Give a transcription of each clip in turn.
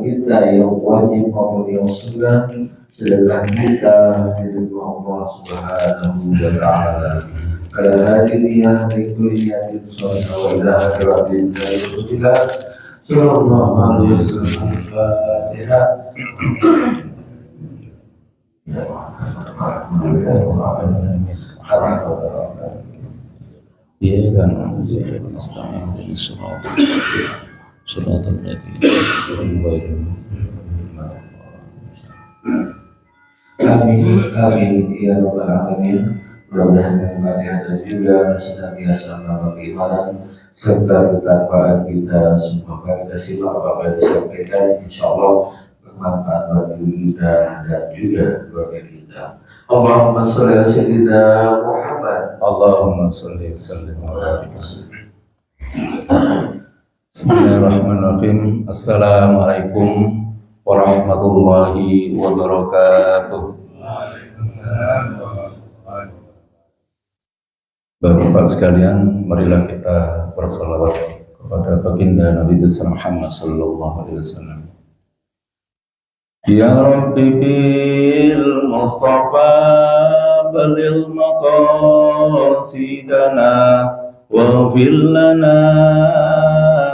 kita yang wajib maupun yang sunnah, sedekah kita itu Allah Subhanahu wa Ta'ala. Pada hari ini hari kuliah itu sallallahu alaihi wasallam. Sallallahu alaihi wasallam. Fatihah. Ya kan, ya nasta'in dari surat Amin ya rabbal alamin. Mudah-mudahan Fatihah dan juga senantiasa menambah keimanan serta ketakwaan kita. Semoga kita simak apa yang disampaikan, insyaallah bermanfaat bagi kita dan juga keluarga kita. Allahumma sholli ala sayyidina Muhammad. Allahumma sholli wa sallim ala Bismillahirrahmanirrahim. Assalamualaikum warahmatullahi wabarakatuh. Bapak-bapak sekalian, marilah kita bersalawat kepada baginda Nabi besar Muhammad sallallahu alaihi wasallam. Ya Rabbi bil Mustafa balil maqasidana waghfir lana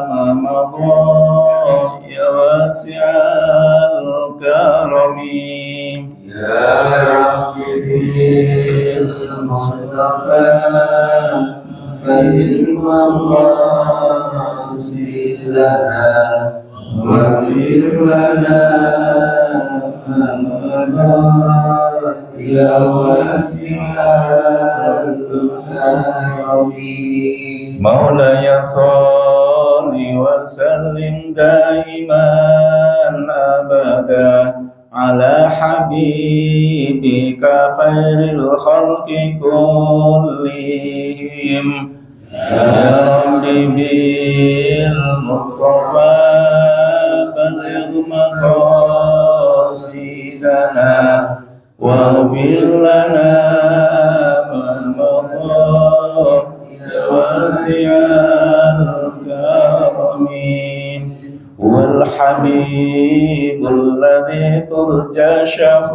ma madha ya wasi'al karami. Ya Rabbi bil Mustafa balil maqasidana waghfir lana ya wasi'al karami. Maulaya sholli wa sallim daiman abada ala habibika khairil khalqi kullihim. Ya Rabbi bil Mustafa baligh maqasidana waghfir lana ma madha ya wasi'al karami. Wal habibul ladzi turja syafa'atuhu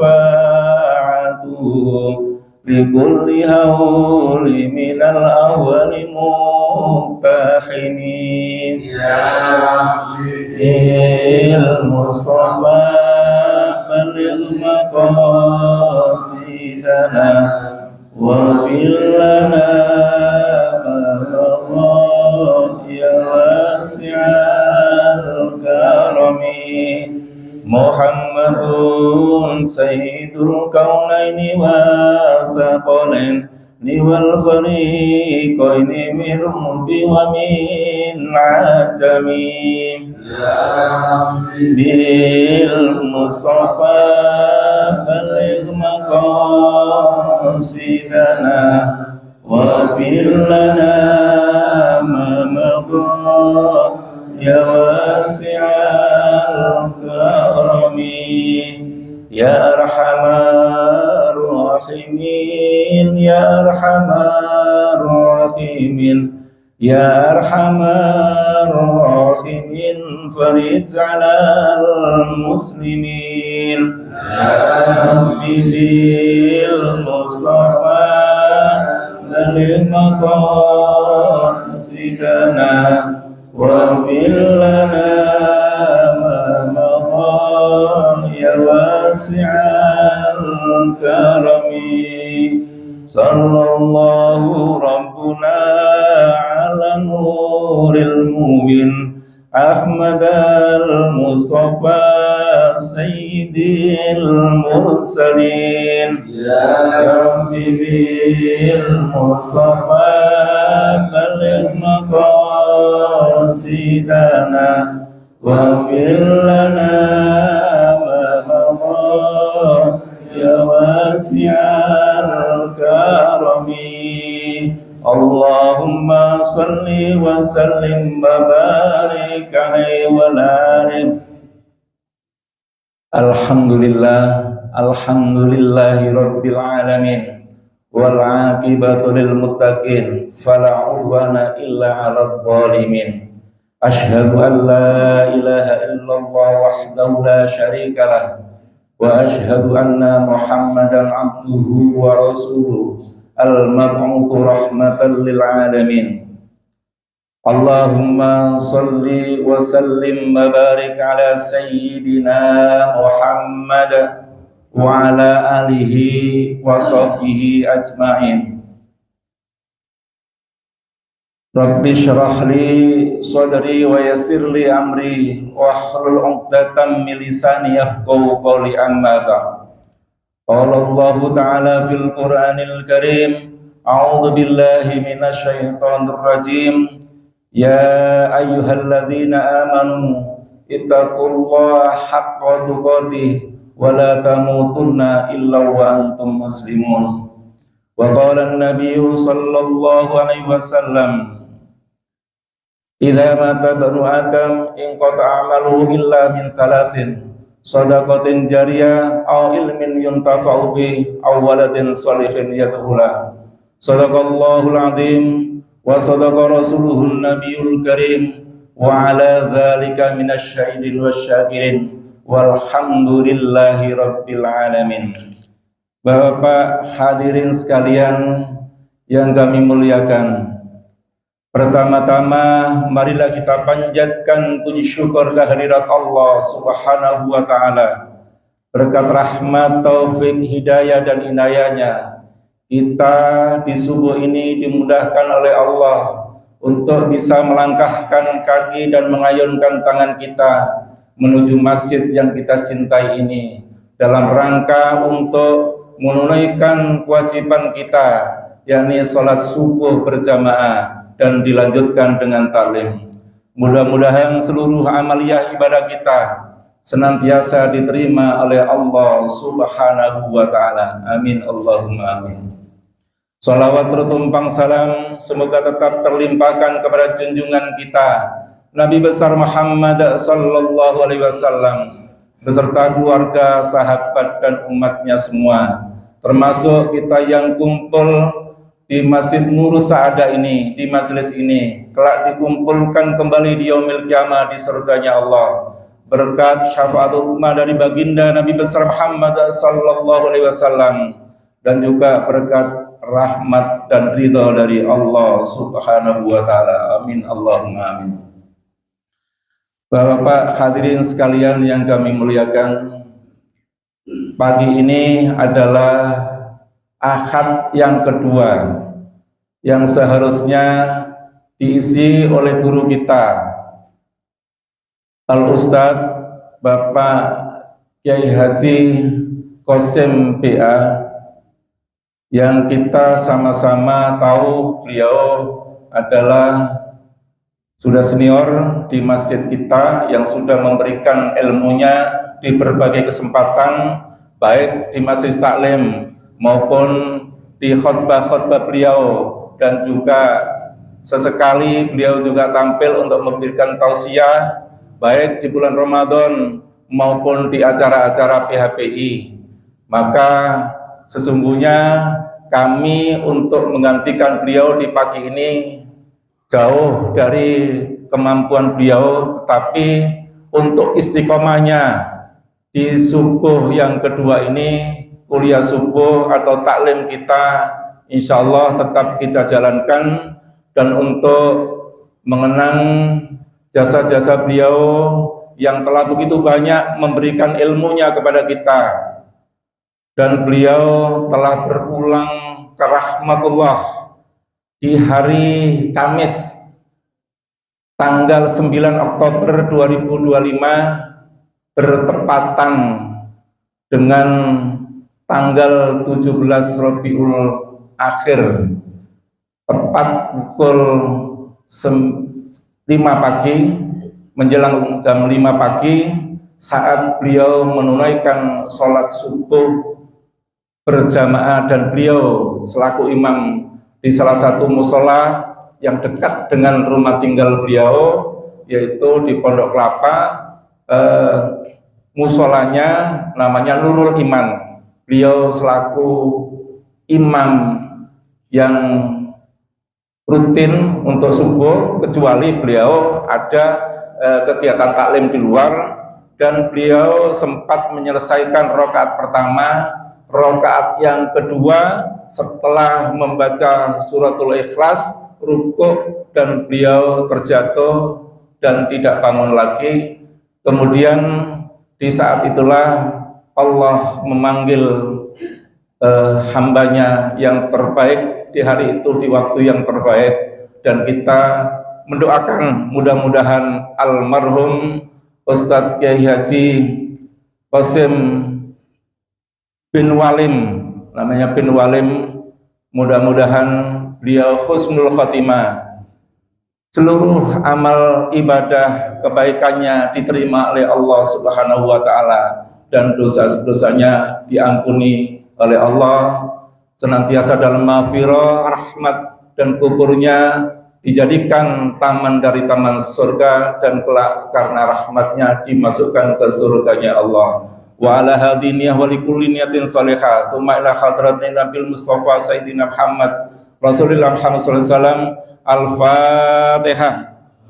likulli hawli minal awwali muqtakhinin. Ya Rabbi il Mustafa baligh maqasidana waghfir lana ma madha ya wasi'al karami. Muhammadun sayyidul kaunaini wa thaqalain wal fariqaini min rumbi wa min ajami. Ya Rabbi bil Mustafa baligh maqasidana waghfir lana ma madha ya wasi'al karami. Ya arhamar rahimin, ya arhamar rahimin, ya arhamar rahimin, farij 'alal muslimin. Ya Rabbi bil Mustafa baligh maqasidana waghfir lana ma madha ya wasi'al karami. Sallallahu rabbuna ala nuril mubin Ahmad al-Mustafa sayyidil mursalin. Ya Rabbi bil Mustafa baligh maqasidana waghfir lana ma madha ya wasi'al karami. Allahumma salli wa sallim wa barik alaihi wa alihi. Alhamdulillahi rabbil alamin wal aqibatu lil muttaqin fala udwana illa 'alal zalimin. أشهد أن لا إله إلا الله وحده لا شريك له وأشهد أن محمدا عبده ورسوله المبعوث رحمة للعالمين اللهم صل وسلم وبارك على سيدنا محمد وعلى آله وصحبه أجمعين Rabbi syrah li sadri wa yassir li amri wahlul 'uqdatam min lisani yafqahu qawli amma ba'd. Qala Allah ta'ala fil Qur'anil Karim, a'udzu billahi minasy syaithanir rajim. Ya ayyuhalladzina amanu ittaqullaha haqqa tuqatih wa la tamutunna illa wa antum muslimun. Wa qala an-nabiyyu sallallahu alaihi wasallam idza mata banu adam in qata amaluhu illa min thalathin shadaqatin jariyah aw ilmin yuntafa'u bi aw waladin shalihin yad'ula. Shadaqallahul azim wa shadaqa rasuluhun nabiyul karim wa ala dzalika minasy syahidin wasyakirin walhamdulillahi rabbil alamin. Bapak hadirin sekalian yang kami muliakan, pertama-tama marilah kita panjatkan puji syukur kehadirat Allah Subhanahu wa taala. Berkat rahmat, taufik, hidayah dan inayahnya, kita di subuh ini dimudahkan oleh Allah untuk bisa melangkahkan kaki dan mengayunkan tangan kita menuju masjid yang kita cintai ini dalam rangka untuk menunaikan kewajiban kita, yakni sholat subuh berjamaah dan dilanjutkan dengan taklim. Mudah-mudahan seluruh amaliyah ibadah kita senantiasa diterima oleh Allah Subhanahu wa taala. Amin Allahumma amin. Salawat tertumpang salam semoga tetap terlimpahkan kepada junjungan kita Nabi besar Muhammad sallallahu alaihi wasallam beserta keluarga, sahabat dan umatnya semua, termasuk kita yang kumpul di Masjid Nurus Sa'adah ini, di majelis ini, kelak dikumpulkan kembali di yaumil qiyamah di surganya Allah berkat syafaat ummah dari baginda Nabi besar Muhammad sallallahu alaihi wasallam dan juga berkat rahmat dan ridha dari Allah Subhanahu wa taala. Amin Allahumma amin. Bapak hadirin sekalian yang kami muliakan, pagi ini adalah Ahad yang kedua yang seharusnya diisi oleh guru kita Al-Ustadz Bapak Kiai Haji Qasim PA, yang kita sama-sama tahu beliau adalah sudah senior di masjid kita yang sudah memberikan ilmunya di berbagai kesempatan, baik di masjid taklim maupun di khutbah-khutbah beliau, dan juga sesekali beliau juga tampil untuk memberikan tausiah baik di bulan Ramadan maupun di acara-acara PHPI. Maka sesungguhnya kami untuk menggantikan beliau di pagi ini jauh dari kemampuan beliau, tetapi untuk istiqomahnya di subuh yang kedua ini, kuliah subuh atau taklim kita insya Allah tetap kita jalankan, dan untuk mengenang jasa-jasa beliau yang telah begitu banyak memberikan ilmunya kepada kita, dan beliau telah berulang ke rahmatullah di hari Kamis tanggal 9 Oktober 2025 bertepatan dengan tanggal 17 Rabiul Akhir, tepat pukul 5 pagi menjelang jam 5 pagi saat beliau menunaikan sholat subuh berjamaah, dan beliau selaku imam di salah satu musola yang dekat dengan rumah tinggal beliau, yaitu di Pondok Kelapa. Musolanya namanya Nurul Iman. Beliau selaku imam yang rutin untuk subuh, kecuali beliau ada kegiatan taklim di luar, dan beliau sempat menyelesaikan rakaat pertama, rakaat yang kedua setelah membaca suratul Ikhlas, rukuk, dan beliau terjatuh dan tidak bangun lagi. Kemudian di saat itulah Allah memanggil hambanya yang terbaik di hari itu, di waktu yang terbaik, dan kita mendoakan mudah-mudahan almarhum Ustadz Kiai Haji Qasim bin Walim, namanya bin Walim, mudah-mudahan beliau husnul khotimah, seluruh amal ibadah kebaikannya diterima oleh Allah Subhanahu wa Ta'ala, dan dosa-dosanya diampuni oleh Allah, senantiasa dalam maghfirah, rahmat, dan kuburnya dijadikan taman dari taman surga, dan kelak karena rahmatnya dimasukkan ke surganya Allah. Wa ala hadiniyah wa likulli niyatin salihah thumma ila hadratin Nabil Mustafa Sayyidina Muhammad Rasulullah Muhammad sallallahu alaihi wasallam. Al-Fatihah.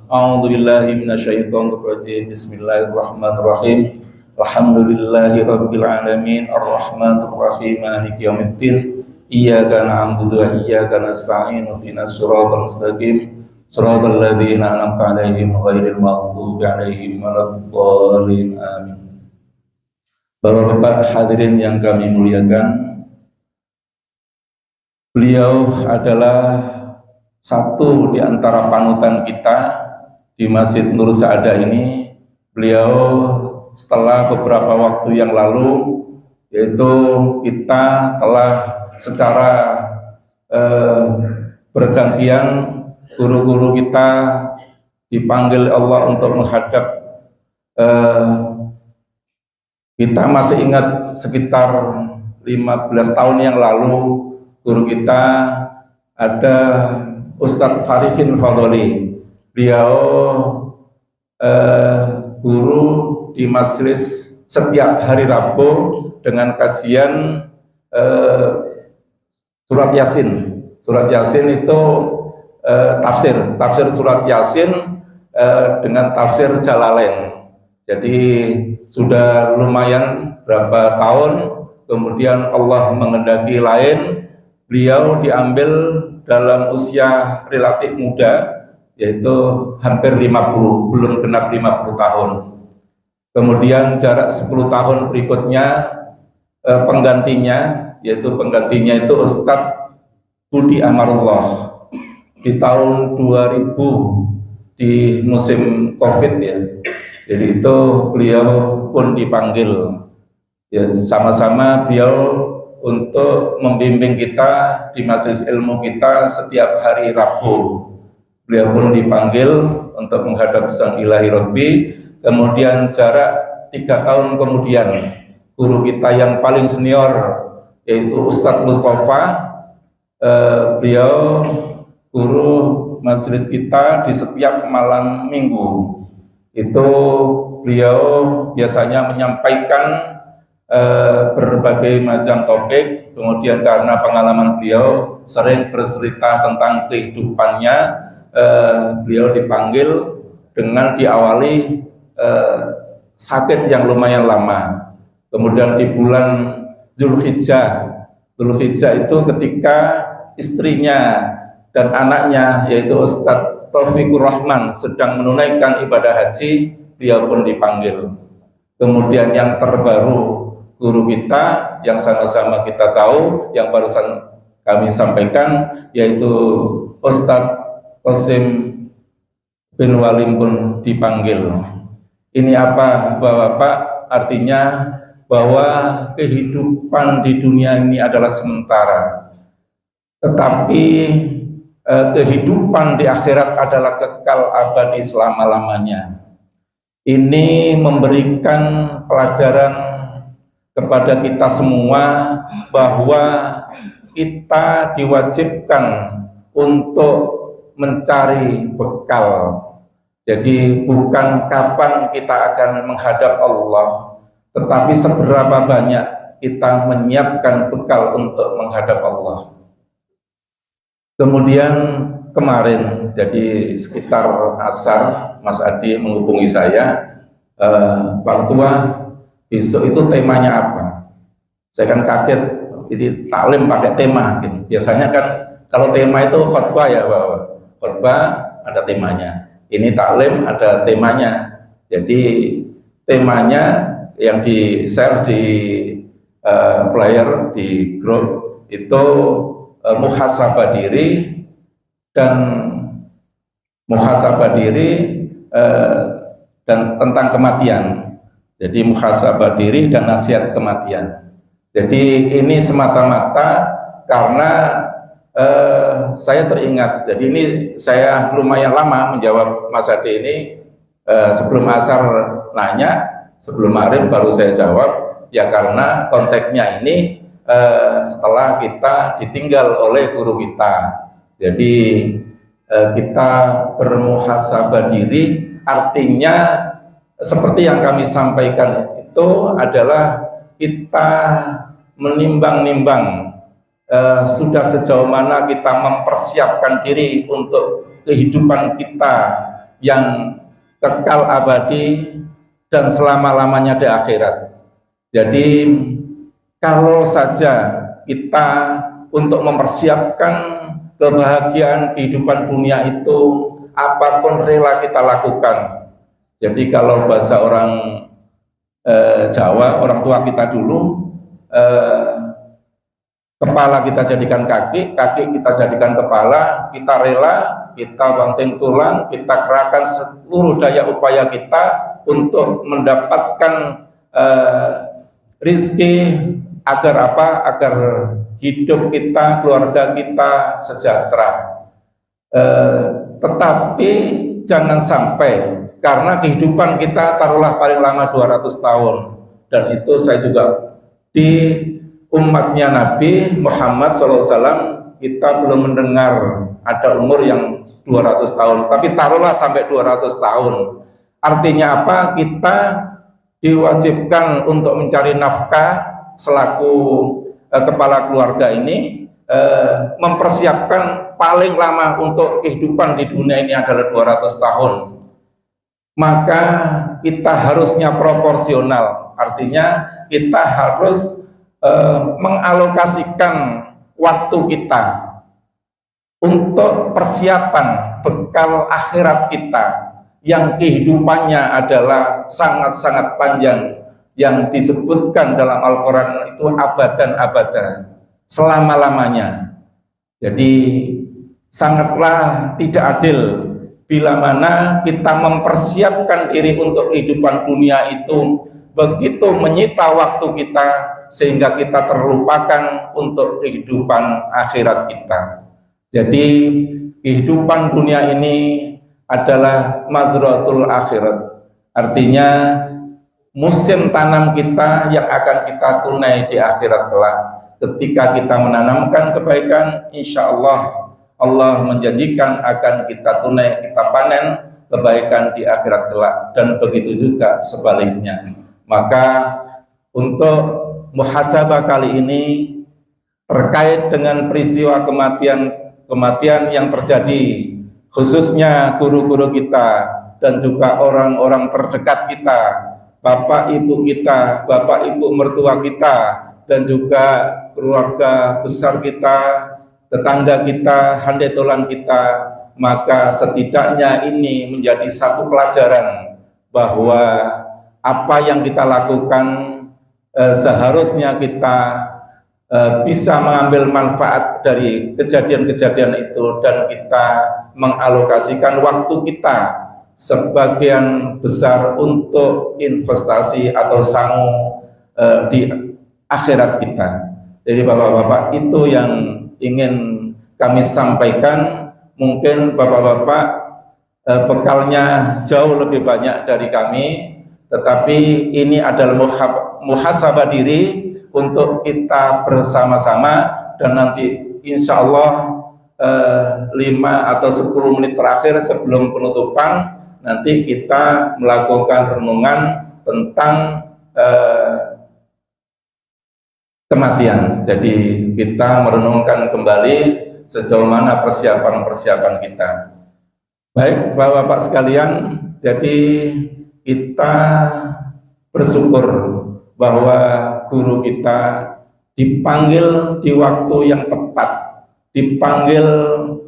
A'udzu billahi minasyaitonir rajim. Bismillahirrahmanirrahim. Alhamdulillahi rabbil alamin, arrahmanir rahim, maliki yaumiddin. Iyyaka na'budu wa iyyaka nasta'in. Ihdinas siratal mustaqim. Shiratal ladzina an'amta 'alaihim ghairil maghdubi 'alaihim waladdallin. Amin. Bapak-bapak hadirin yang kami muliakan, beliau adalah satu di antara panutan kita di Masjid Nur Sa'adah ini. Beliau setelah beberapa waktu yang lalu, yaitu kita telah secara bergantian, guru-guru kita dipanggil Allah untuk menghadap. Kita masih ingat sekitar 15 tahun yang lalu, guru kita ada Ustadz Farihin Fadoli. Beliau guru di majelis setiap hari Rabu dengan kajian surat Yasin. Surat Yasin itu tafsir surat Yasin dengan tafsir Jalalain. Jadi sudah lumayan berapa tahun, kemudian Allah mengendaki lain, beliau diambil dalam usia relatif muda, yaitu hampir 50, belum genap 50 tahun. Kemudian jarak 10 tahun berikutnya penggantinya itu Ustadz Budi Amarullah di tahun 2000 di musim Covid ya. Jadi itu beliau pun dipanggil ya, sama-sama beliau untuk membimbing kita di majelis ilmu kita setiap hari Rabu. Beliau pun dipanggil untuk menghadap Sang Ilahi Rabbi. Kemudian jarak 3 tahun kemudian, guru kita yang paling senior yaitu Ustadz Mustafa, beliau guru majelis kita di setiap malam minggu. Itu beliau biasanya menyampaikan berbagai macam topik. Kemudian karena pengalaman beliau sering bercerita tentang kehidupannya, beliau dipanggil dengan diawali sakit yang lumayan lama. Kemudian di bulan Zulhijjah itu ketika istrinya dan anaknya yaitu Ustadz Taufikur Rahman sedang menunaikan ibadah haji, beliau pun dipanggil. Kemudian yang terbaru, guru kita yang sama-sama kita tahu, yang barusan kami sampaikan, yaitu Ustadz Qasim bin Walim pun dipanggil. Ini apa Bapak-Bapak? Artinya bahwa kehidupan di dunia ini adalah sementara, tetapi kehidupan di akhirat adalah kekal abadi selama-lamanya. Ini memberikan pelajaran kepada kita semua bahwa kita diwajibkan untuk mencari bekal. Jadi bukan kapan kita akan menghadap Allah, tetapi seberapa banyak kita menyiapkan bekal untuk menghadap Allah. Kemudian kemarin, jadi sekitar asar, Mas Adi menghubungi saya, Pak Ketua, besok itu temanya apa? Saya kan kaget, ini taklim pakai tema. Gitu. Biasanya kan kalau tema itu khotbah ya, Bapak. Khotbah ada temanya. Ini taklim ada temanya. Jadi temanya yang di-share di flyer di grup itu muhasabah diri dan muhasabah diri dan tentang kematian. Jadi muhasabah diri dan nasihat kematian. Jadi ini semata-mata karena saya teringat. Jadi ini saya lumayan lama menjawab Mas Adi ini. Sebelum asar nanya, sebelum maghrib baru saya jawab. Ya karena konteksnya ini setelah kita ditinggal oleh guru kita. Jadi kita bermuhasabah diri artinya seperti yang kami sampaikan itu adalah kita menimbang-nimbang sudah sejauh mana kita mempersiapkan diri untuk kehidupan kita yang kekal abadi dan selama-lamanya di akhirat. Jadi kalau saja kita untuk mempersiapkan kebahagiaan kehidupan dunia itu apapun rela kita lakukan. Jadi kalau bahasa orang Jawa, orang tua kita dulu kepala kita jadikan kaki, kaki kita jadikan kepala, kita rela, kita banting tulang, kita kerahkan seluruh daya upaya kita untuk mendapatkan rizki agar apa? Agar hidup kita, keluarga kita sejahtera. Tetapi jangan sampai karena kehidupan kita taruhlah paling lama 200 tahun, dan itu saya juga di umatnya Nabi Muhammad SAW kita belum mendengar ada umur yang 200 tahun, tapi taruhlah sampai 200 tahun. Artinya apa? Kita diwajibkan untuk mencari nafkah selaku kepala keluarga ini, mempersiapkan paling lama untuk kehidupan di dunia ini adalah 200 tahun. Maka kita harusnya proporsional, artinya kita harus mengalokasikan waktu kita untuk persiapan bekal akhirat kita yang kehidupannya adalah sangat-sangat panjang, yang disebutkan dalam Al-Quran itu abadan-abadan, selama-lamanya. Jadi sangatlah tidak adil bila mana kita mempersiapkan diri untuk kehidupan dunia itu begitu menyita waktu kita sehingga kita terlupakan untuk kehidupan akhirat kita. Jadi kehidupan dunia ini adalah mazratul akhirat, artinya musim tanam kita yang akan kita tunai di akhirat kelak. Ketika kita menanamkan kebaikan, insya Allah Allah menjanjikan akan kita tunai, kita panen kebaikan di akhirat kelak, dan begitu juga sebaliknya. Maka untuk muhasabah kali ini terkait dengan peristiwa kematian yang terjadi, khususnya guru-guru kita dan juga orang-orang terdekat kita, bapak ibu kita, bapak ibu mertua kita, dan juga keluarga besar kita, tetangga kita, handetolan kita. Maka setidaknya ini menjadi satu pelajaran bahwa apa yang kita lakukan seharusnya kita bisa mengambil manfaat dari kejadian-kejadian itu, dan kita mengalokasikan waktu kita sebagian besar untuk investasi atau sangu di akhirat kita. Jadi bapak-bapak, itu yang ingin kami sampaikan. Mungkin bapak-bapak bekalnya jauh lebih banyak dari kami, tetapi ini adalah muhasabah diri untuk kita bersama-sama, dan nanti insya Allah 5 atau 10 menit terakhir sebelum penutupan nanti kita melakukan renungan tentang kematian. Jadi kita merenungkan kembali sejauh mana persiapan-persiapan kita. Baik, Bapak-bapak sekalian, jadi kita bersyukur bahwa guru kita dipanggil di waktu yang tepat, dipanggil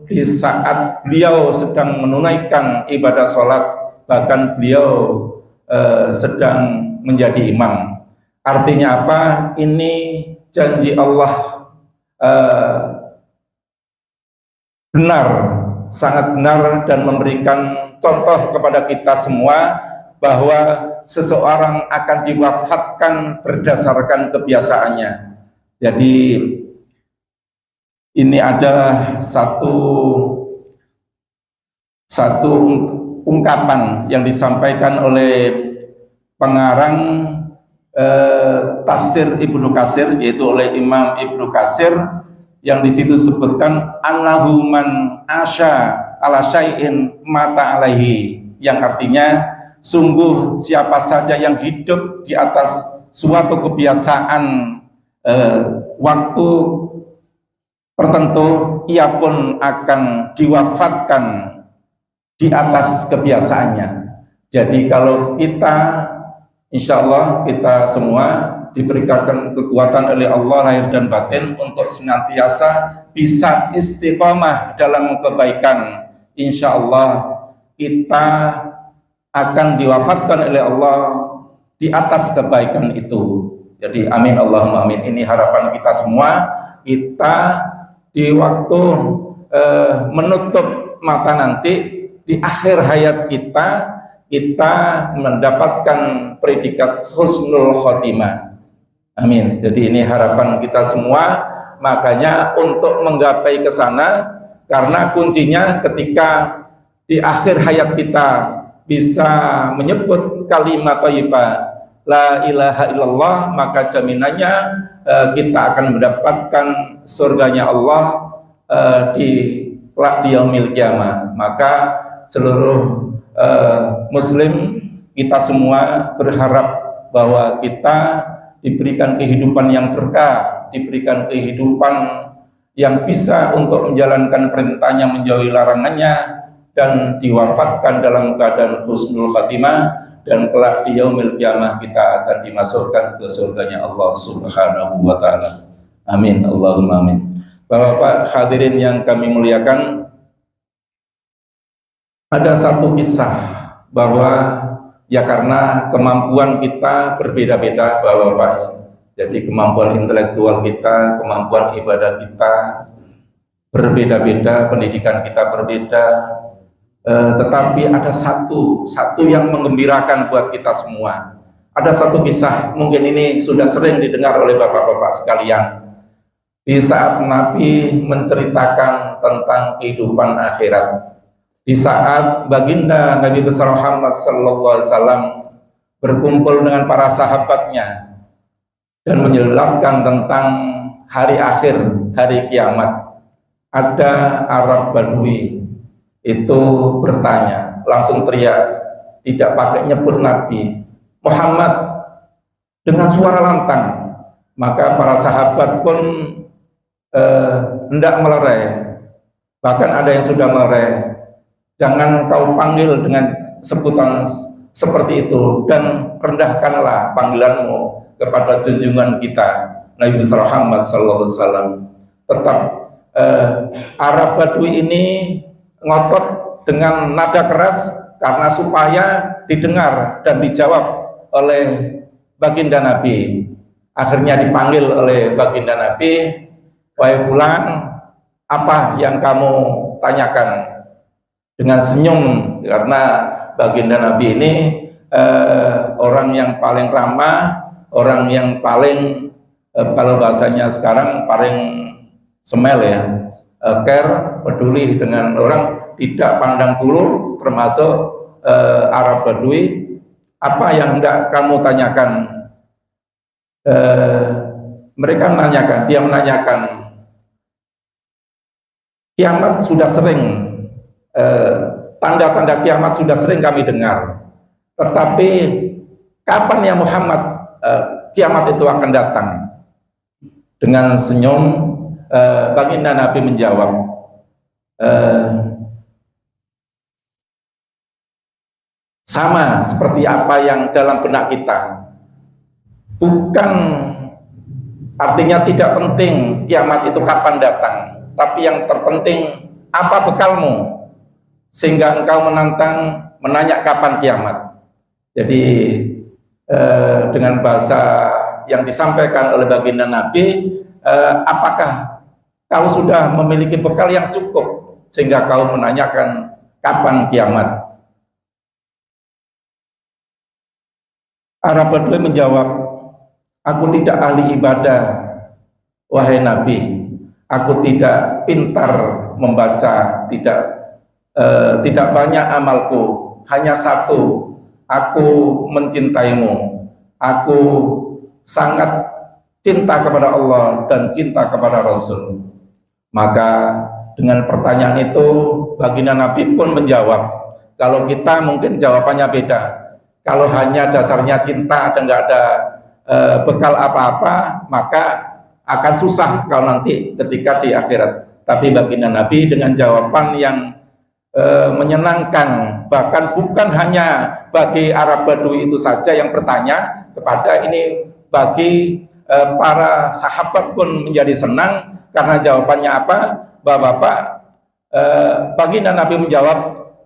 di saat beliau sedang menunaikan ibadah sholat, bahkan beliau sedang menjadi imam. Artinya apa? Ini janji Allah benar, sangat benar, dan memberikan contoh kepada kita semua bahwa seseorang akan diwafatkan berdasarkan kebiasaannya. Jadi ini adalah satu ungkapan yang disampaikan oleh pengarang tafsir Ibnu Katsir, yaitu oleh Imam Ibnu Katsir, yang di situ sebutkan annahu man asya ala syai'in mata alaihi, yang artinya sungguh siapa saja yang hidup di atas suatu kebiasaan waktu tertentu, ia pun akan diwafatkan di atas kebiasaannya. Jadi kalau kita, insya Allah kita semua diberikan kekuatan oleh Allah lahir dan batin untuk senantiasa bisa istiqomah dalam kebaikan, insya Allah kita akan diwafatkan oleh Allah di atas kebaikan itu. Jadi amin Allahumma amin. Ini harapan kita semua. Kita di waktu menutup mata nanti, di akhir hayat kita mendapatkan predikat husnul khotimah. Amin. Jadi ini harapan kita semua. Makanya untuk menggapai ke sana, karena kuncinya ketika di akhir hayat kita bisa menyebut kalimat thayyibah la ilaha illallah, maka jaminannya kita akan mendapatkan surganya Allah di yaumil qiyamah. Maka seluruh muslim, kita semua berharap bahwa kita diberikan kehidupan yang berkah, diberikan kehidupan yang bisa untuk menjalankan perintahnya, menjauhi larangannya, dan diwafatkan dalam keadaan husnul khatimah, dan kelak di yaumil qiyamah kita akan dimasukkan ke surganya Allah Subhanahu wa taala. Amin Allahumma amin. Bapak-bapak hadirin yang kami muliakan, ada satu kisah bahwa ya karena kemampuan kita berbeda-beda Bapak-bapak. Jadi kemampuan intelektual kita, kemampuan ibadah kita berbeda-beda, pendidikan kita berbeda. Tetapi ada satu yang menggembirakan buat kita semua. Ada satu kisah, mungkin ini sudah sering didengar oleh bapak-bapak sekalian. Di saat Nabi menceritakan tentang kehidupan akhirat, di saat baginda Nabi besar Muhammad sallallahu alaihi wasallam berkumpul dengan para sahabatnya dan menjelaskan tentang hari akhir, hari kiamat, ada Arab Badui itu bertanya, langsung teriak, tidak pakai nyebut Nabi Muhammad, dengan suara lantang. Maka para sahabat pun hendak melerai, bahkan ada yang sudah melerai. Jangan kau panggil dengan sebutan seperti itu, dan rendahkanlah panggilanmu kepada junjungan kita Nabi besar Muhammad sallallahu alaihi wasallam. Tetap Arab Badui ini ngotot dengan nada keras karena supaya didengar dan dijawab oleh baginda Nabi. Akhirnya dipanggil oleh baginda Nabi, wahai fulan, apa yang kamu tanyakan? Dengan senyum, karena baginda Nabi ini orang yang paling ramah, orang yang paling kalau bahasanya sekarang paling semel ya, care, peduli dengan orang, tidak pandang bulu, termasuk Arab Badui. Apa yang hendak kamu tanyakan? Mereka menanyakan, dia menanyakan, kiamat sudah sering, tanda-tanda kiamat sudah sering kami dengar, tetapi kapan ya Muhammad kiamat itu akan datang? Dengan senyum Baginda Nabi menjawab, sama seperti apa yang dalam benak kita. Bukan artinya tidak penting kiamat itu kapan datang, tapi yang terpenting apa bekalmu sehingga engkau menanya kapan kiamat. Jadi dengan bahasa yang disampaikan oleh baginda Nabi, apakah kau sudah memiliki bekal yang cukup sehingga kau menanyakan kapan kiamat? Arab Badui menjawab, aku tidak ahli ibadah, wahai Nabi. Aku tidak pintar membaca, tidak banyak amalku, hanya satu, aku mencintaimu. Aku sangat cinta kepada Allah dan cinta kepada Rasul. Maka dengan pertanyaan itu baginda Nabi pun menjawab. Kalau kita mungkin jawabannya beda. Kalau hanya dasarnya cinta dan nggak ada bekal apa-apa, maka akan susah kalau nanti ketika di akhirat. Tapi baginda Nabi dengan jawaban yang menyenangkan, bahkan bukan hanya bagi Arab Badui itu saja yang bertanya kepada ini, bagi para sahabat pun menjadi senang karena jawabannya apa? Bapak-bapak, baginda Nabi menjawab,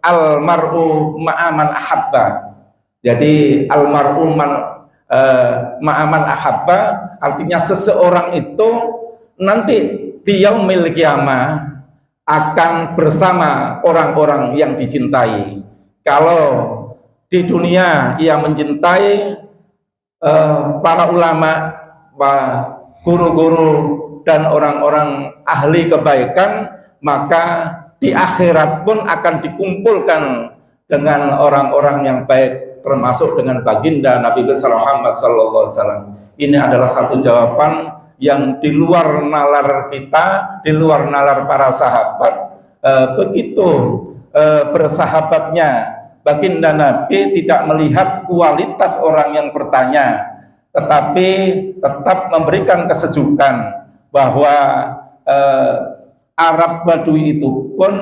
almar'u ma'aman ahabba. Jadi almar'u ma'aman ahabba artinya seseorang itu nanti di yaumil qiyamah akan bersama orang-orang yang dicintai. Kalau di dunia ia mencintai para ulama, guru-guru dan orang-orang ahli kebaikan, maka di akhirat pun akan dikumpulkan dengan orang-orang yang baik, termasuk dengan baginda Nabi besar Muhammad sallallahu alaihi wasallam. Ini adalah satu jawaban yang di luar nalar kita, di luar nalar para sahabat. Begitu bersahabatnya baginda Nabi tidak melihat kualitas orang yang bertanya, tetapi tetap memberikan kesejukan bahwa Arab Badui itu pun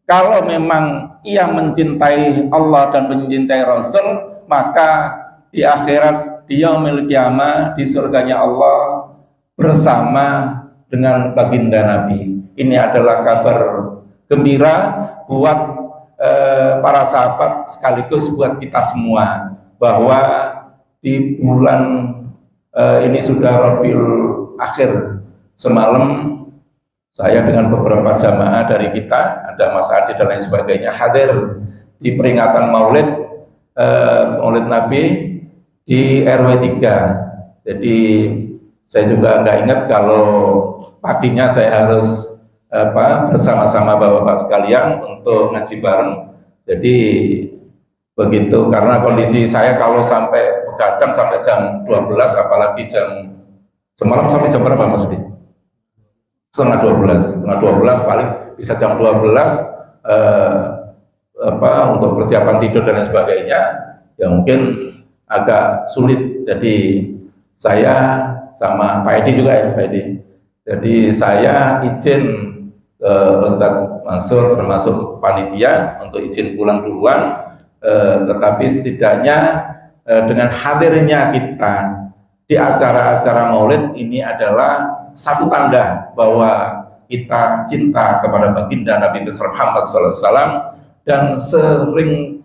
kalau memang ia mencintai Allah dan mencintai Rasul, maka di akhirat, di yaumil qiyamah, di surganya Allah bersama dengan baginda Nabi. Ini adalah kabar gembira buat para sahabat sekaligus buat kita semua, bahwa di bulan ini sudah Rabiul Akhir. Semalam saya dengan beberapa jamaah dari kita, ada Mas Adi dan lain sebagainya, hadir di peringatan Maulid Nabi di RW 3. Jadi saya juga nggak ingat kalau paginya saya harus bersama-sama bapak-bapak sekalian untuk ngaji bareng. Jadi begitu, karena kondisi saya kalau sampai begadang sampai jam 12, apalagi semalam sampai jam berapa Mas Adi? Setengah 12 paling bisa jam 12 untuk persiapan tidur dan lain sebagainya, ya mungkin agak sulit. Jadi saya sama Pak Edi juga ya, Pak Edi. Jadi saya izin ke Ustadz Mansur termasuk panitia untuk izin pulang duluan, tetapi setidaknya dengan hadirnya kita di acara-acara Maulid ini adalah satu tanda bahwa kita cinta kepada baginda Nabi besar Muhammad SAW, dan sesering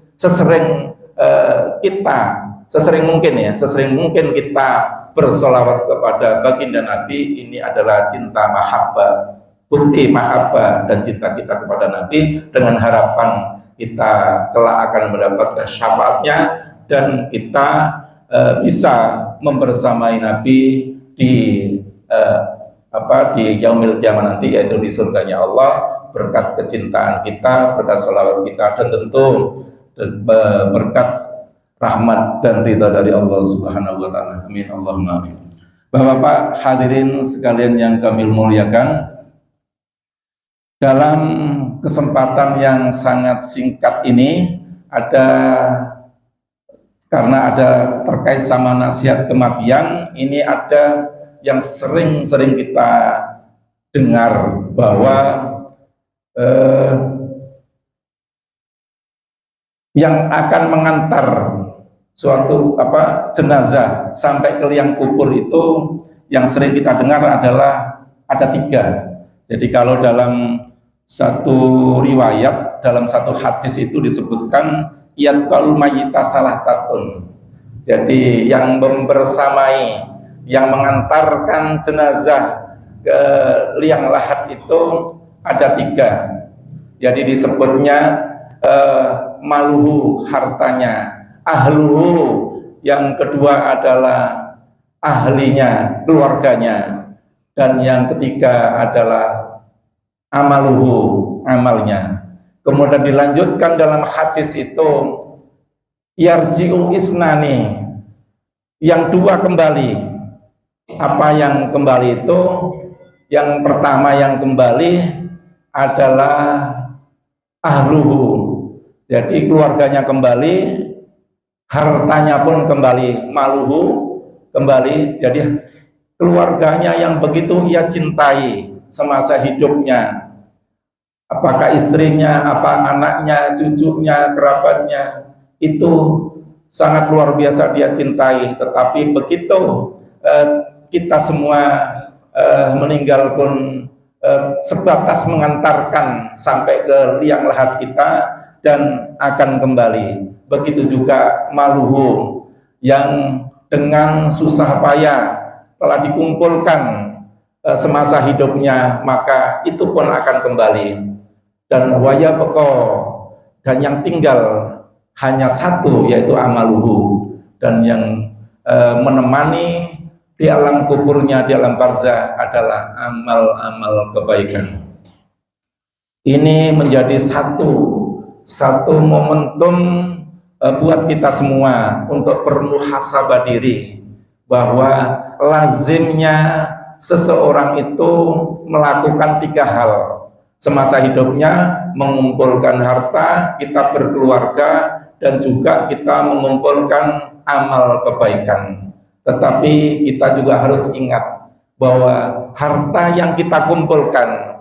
mungkin kita bersolawat kepada baginda Nabi. Ini adalah cinta mahabbah, bukti mahabbah dan cinta kita kepada Nabi, dengan harapan kita kelak akan mendapatkan syafaatnya dan kita bisa membersamai Nabi di yaumil qiyamah nanti, yaitu di surganya Allah, berkat kecintaan kita, berkat salawat kita, dan tentu berkat rahmat dan ridha dari Allah Subhanahu wa taala. Amin Allahumma amin. Bapak-bapak hadirin sekalian yang kami muliakan, dalam kesempatan yang sangat singkat ini karena ada terkait sama nasihat kematian, ini ada yang sering kita dengar bahwa yang akan mengantar suatu jenazah sampai ke liang kubur itu yang sering kita dengar adalah ada 3. Jadi kalau dalam satu riwayat, dalam satu hadis itu disebutkan yatba'ul mayyita salatatun. Jadi yang membersamai, yang mengantarkan jenazah ke liang lahat itu ada 3. Jadi disebutnya maluhu, hartanya, ahluhu, yang kedua adalah ahlinya, keluarganya, dan yang ketiga adalah amaluhu, amalnya. Kemudian dilanjutkan dalam hadis itu yarji'u isnani, yang 2 kembali. Apa yang kembali itu? Yang pertama yang kembali adalah ahluhu, jadi keluarganya kembali, hartanya pun kembali, maluhu kembali. Jadi keluarganya yang begitu ia cintai semasa hidupnya, apakah istrinya, apa anaknya, cucunya, kerabatnya, itu sangat luar biasa dia cintai. Tetapi begitu kita semua meninggal pun sebatas mengantarkan sampai ke liang lahat kita dan akan kembali. Begitu juga maluhu, yang dengan susah payah telah dikumpulkan semasa hidupnya, maka itu pun akan kembali. Dan waya beko, dan yang tinggal hanya 1, yaitu amaluhu, dan yang menemani di alam kuburnya, di alam barzah adalah amal-amal kebaikan. Ini menjadi satu momentum buat kita semua untuk bermuhasabah diri, bahwa lazimnya seseorang itu melakukan 3 hal semasa hidupnya: mengumpulkan harta, kita berkeluarga, dan juga kita mengumpulkan amal kebaikan. Tetapi kita juga harus ingat bahwa harta yang kita kumpulkan,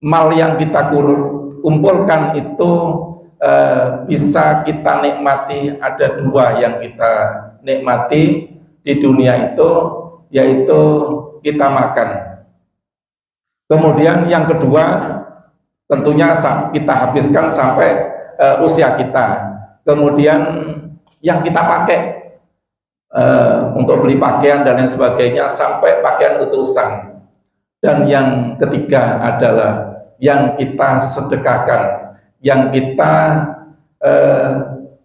mal yang kita kumpulkan itu bisa kita nikmati. Ada 2 yang kita nikmati di dunia itu, yaitu kita makan. Kemudian yang kedua tentunya kita habiskan sampai usia kita. Kemudian yang kita pakai untuk beli pakaian dan lain sebagainya, sampai pakaian utusan. Dan yang ketiga adalah yang kita sedekahkan, yang kita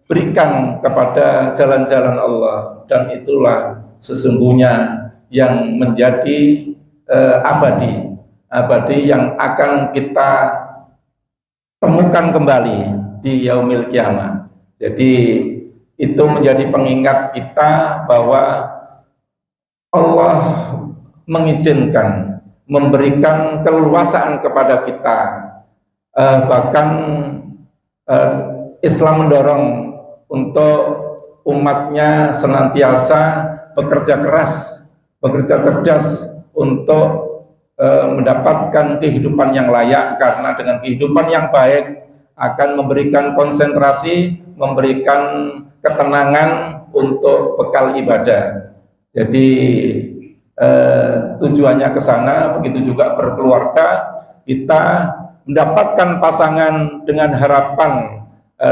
berikan kepada jalan-jalan Allah, dan itulah sesungguhnya yang menjadi abadi yang akan kita temukan kembali di yaumil kiamah. Jadi itu menjadi pengingat kita bahwa Allah mengizinkan, memberikan keleluasaan kepada kita. Bahkan Islam mendorong untuk umatnya senantiasa bekerja keras, bekerja cerdas untuk mendapatkan kehidupan yang layak, karena dengan kehidupan yang baik akan memberikan konsentrasi, memberikan ketenangan untuk bekal ibadah. Jadi tujuannya ke sana. Begitu juga berkeluarga, kita mendapatkan pasangan dengan harapan,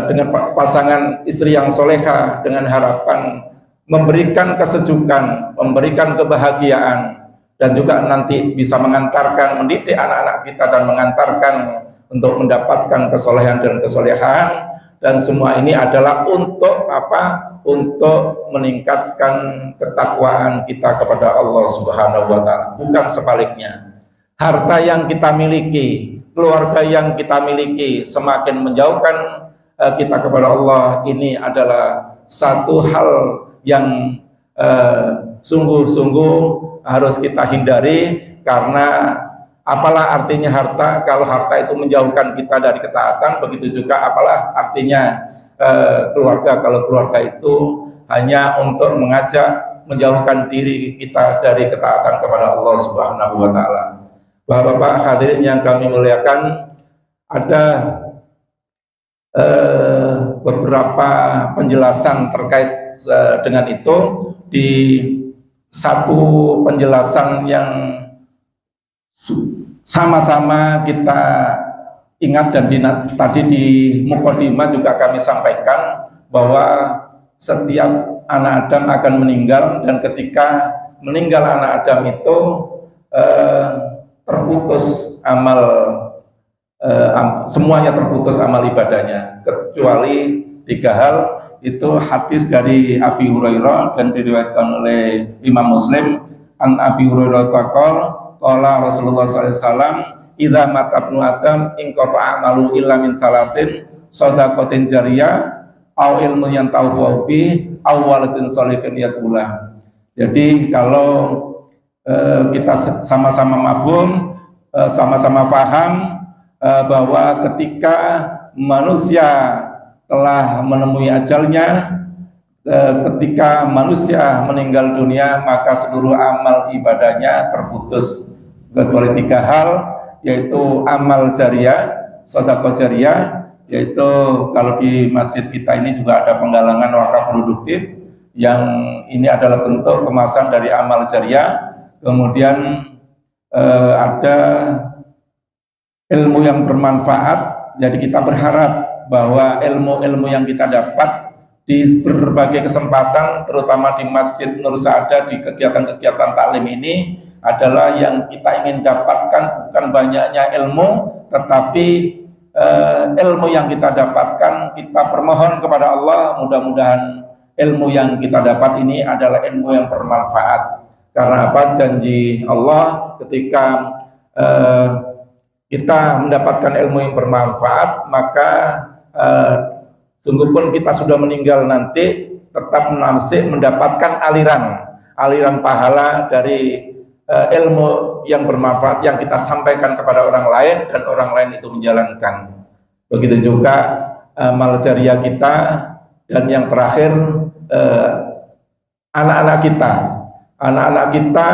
dengan pasangan istri yang soleha, dengan harapan memberikan kesejukan, memberikan kebahagiaan, dan juga nanti bisa mengantarkan, mendidik anak-anak kita dan mengantarkan untuk mendapatkan kesolehan dan kesolehan. Dan semua ini adalah untuk apa? Untuk meningkatkan ketakwaan kita kepada Allah Subhanahu wa Ta'ala, bukan sebaliknya. Harta yang kita miliki, keluarga yang kita miliki, semakin menjauhkan kita kepada Allah. Ini adalah satu hal yang sungguh-sungguh harus kita hindari. Karena apalah artinya harta kalau harta itu menjauhkan kita dari ketaatan, begitu juga apalah artinya keluarga kalau keluarga itu hanya untuk mengajak menjauhkan diri kita dari ketaatan kepada Allah Subhanahu wa Ta'ala. Bapak-bapak hadirin yang kami muliakan, ada beberapa penjelasan terkait dengan itu. Di satu penjelasan yang sama-sama kita ingat dan tadi di mukadimah juga kami sampaikan bahwa setiap anak Adam akan meninggal, dan ketika meninggal anak Adam itu terputus amal, semuanya terputus amal ibadahnya kecuali 3 hal. Itu hadis dari Abi Hurairah dan diriwayatkan oleh Imam Muslim. An Abi Hurairah qala Rasulullah SAW, idza mata ibnu Adam in qata'a amalu illa min salatin shadaqatin jariyah aw ilmu yang taufu bi aw waladin shalihin yad'ulah. Jadi kalau kita sama-sama mafhum, sama-sama paham bahwa ketika manusia telah menemui ajalnya, ketika manusia meninggal dunia, maka seluruh amal ibadahnya terputus kecuali 3 hal, yaitu amal jariah, sedekah jariah, yaitu kalau di masjid kita ini juga ada penggalangan wakaf produktif, yang ini adalah bentuk kemasan dari amal jariah. Kemudian ada ilmu yang bermanfaat. Jadi kita berharap bahwa ilmu-ilmu yang kita dapat di berbagai kesempatan, terutama di Masjid Nur Sa'adah, di kegiatan-kegiatan taklim ini adalah yang kita ingin dapatkan bukan banyaknya ilmu, tetapi ilmu yang kita dapatkan, kita permohon kepada Allah mudah-mudahan ilmu yang kita dapat ini adalah ilmu yang bermanfaat. Karena apa? Janji Allah ketika kita mendapatkan ilmu yang bermanfaat, maka sungguh pun kita sudah meninggal nanti tetap masih mendapatkan aliran pahala dari ilmu yang bermanfaat yang kita sampaikan kepada orang lain, dan orang lain itu menjalankan. Begitu juga amal jariah kita. Dan yang terakhir, anak-anak kita